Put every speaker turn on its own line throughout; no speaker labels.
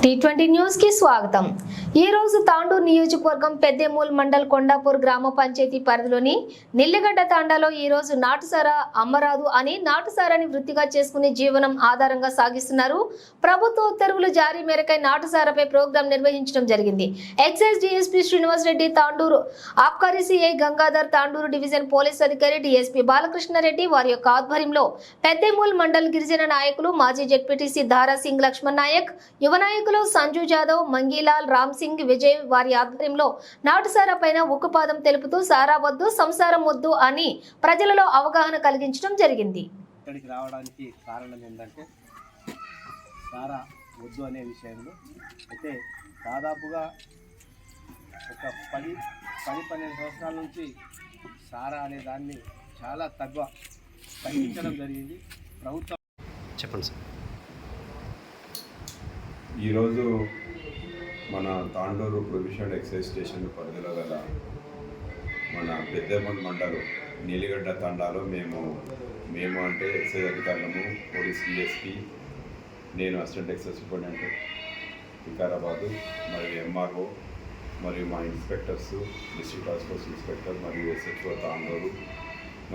T20 news కి స్వాగతం। ఈ రోజు తాండూరు నియోజకవర్గం పెద్దేమూల్ మండల్ కొండాపూర్ గ్రామ పంచాయతీ పరిధిలోని నిల్లిగడ్డ తాండాలో ఈ రోజు నాటుసారా అమ్మరాదు అని నాటుసారాని వృత్తిగా చేసుకునే జీవనం ఆధారంగా సాగిస్తున్నారు। ప్రభుత్వ ఉత్తర్వులు జారీ మేరకై నాటుసారాపై ప్రోగ్రాం నిర్వహించడం జరిగింది। ఎక్సైజ్ డీఎస్పీ శ్రీనివాస్ రెడ్డి తాండూరు, ఆబ్కారీ CI Gangadhar, Tandur division police అధికారి డీఎస్పీ బాలకృష్ణారెడ్డి వారి యొక్క ఆధ్వర్యంలో పెద్దేమూల్ మండల్ గిరిజన నాయకులు, మాజీ జెడ్పీటీసీ దారా సింగ్ లక్ష్మణ్ నాయక్, యువ నాయకులు సంజు జాదవ్, మంగీలాల్, రామ్ సింగ్, విజయ్ వారి ఆధ్వర్యంలో నాటుసారా పైన ఉక్కుపాదం తెలుపుతూ సారా వద్దు సంసారం వద్దు అని ప్రజలలో అవగాహన కలిగించడం జరిగింది।
ఇక్కడికి రావడానికి కారణం ఏంటంటే సారా వద్దు అనే విషయంలో అయితే దాదాపుగా ఒక 10-12 సంవత్సరాల నుంచి సారా అనే దాన్ని చాలా తగ్గించడం జరిగింది ప్రభుత్వం।
చెప్పండి సార్।
ఈరోజు మన తాండూరు ప్రొవిషనల్ ఎక్సైజ్ స్టేషన్ పరిధిలో గల మన పెద్దేమూల్ మండలం నీలిగడ్డ తాండాలో మేము అంటే ఎక్సైజ్ అధికారులము, పోలీస్ డిఎస్పీ, నేను అసిస్టెంట్ ఎక్సైజ్ సూపరింటెండెంట్ వికారాబాదు, మరియు ఎంఆర్ఓ, మరియు మా inspectors, district task force inspector మరియు ఎస్హెచ్ఓ తాండూరు,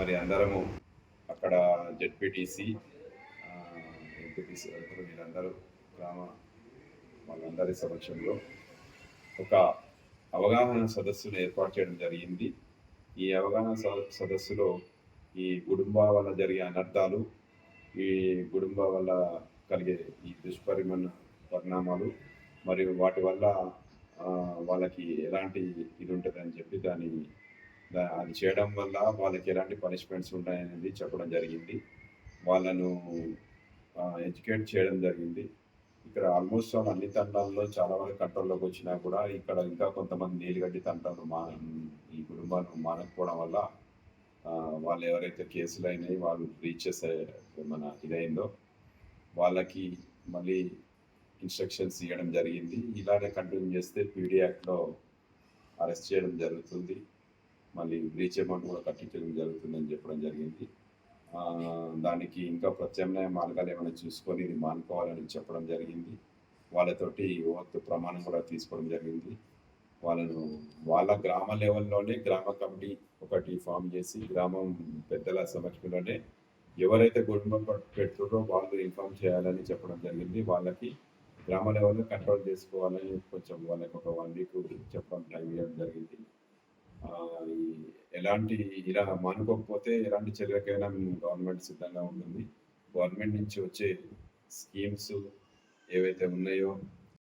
మరి అందరము అక్కడ జెడ్పీటీసీ, ఎంపీటీసీ వీళ్ళందరూ వాళ్ళందరి సమక్షంలో ఒక అవగాహన సదస్సును ఏర్పాటు చేయడం జరిగింది। ఈ అవగాహన సదస్సులో ఈ గుడుంబా వల్ల జరిగే అనర్థాలు, ఈ గుడుంబా వల్ల కలిగే ఈ పరిణామాలు మరియు వాటి వల్ల వాళ్ళకి ఎలాంటి ఇది ఉంటుందని చెప్పి అది చేయడం వల్ల వాళ్ళకి ఎలాంటి పనిష్మెంట్స్ ఉంటాయనేది చెప్పడం జరిగింది। వాళ్ళను ఎడ్యుకేట్ చేయడం జరిగింది। ఇక్కడ ఆల్మోస్ట్ అన్ని తండాల్లో చాలా వరకు కంట్రోల్లోకి వచ్చినా కూడా ఇక్కడ ఇంకా కొంతమంది నీలిగడ్డి తండాలు ఈ కుటుంబాన్ని మానకపోవడం వల్ల వాళ్ళు ఎవరైతే కేసులు అయినాయి వాళ్ళు రీచెస్ ఇదైందో వాళ్ళకి మళ్ళీ ఇన్స్ట్రక్షన్స్ ఇవ్వడం జరిగింది। ఇలానే కంటిన్యూ చేస్తే పీడీ యాక్ట్లో అరెస్ట్ చేయడం జరుగుతుంది, మళ్ళీ బ్రీచ్ అమౌంట్ కూడా కట్టించడం జరుగుతుందని చెప్పడం జరిగింది। దానికి ఇంకా ప్రత్యామ్నాయ మార్గాలు ఏమైనా చూసుకొని ఇది మానుకోవాలని చెప్పడం జరిగింది। వాళ్ళతోటి ఓత్ ప్రమాణం కూడా తీసుకోవడం జరిగింది। వాళ్ళ గ్రామ లెవెల్లోనే గ్రామ కమిటీ ఒకటి ఫామ్ చేసి గ్రామం పెద్దల సమక్షంలోనే ఎవరైతే కుటుంబం పెడుతుందో వాళ్ళు ఇన్ఫామ్ చేయాలని చెప్పడం జరిగింది। వాళ్ళకి గ్రామ లెవెల్లో కంట్రోల్ చేసుకోవాలని కొంచెం వాళ్ళకి ఒక 1 వీక్ చెప్పడం టైం ఇవ్వడం జరిగింది। ఇలా మానుకోకపోతే ఎలాంటి చర్యలకైనా గవర్నమెంట్ సిద్ధంగా ఉంటుంది। గవర్నమెంట్ నుంచి వచ్చే స్కీమ్స్ ఏవైతే ఉన్నాయో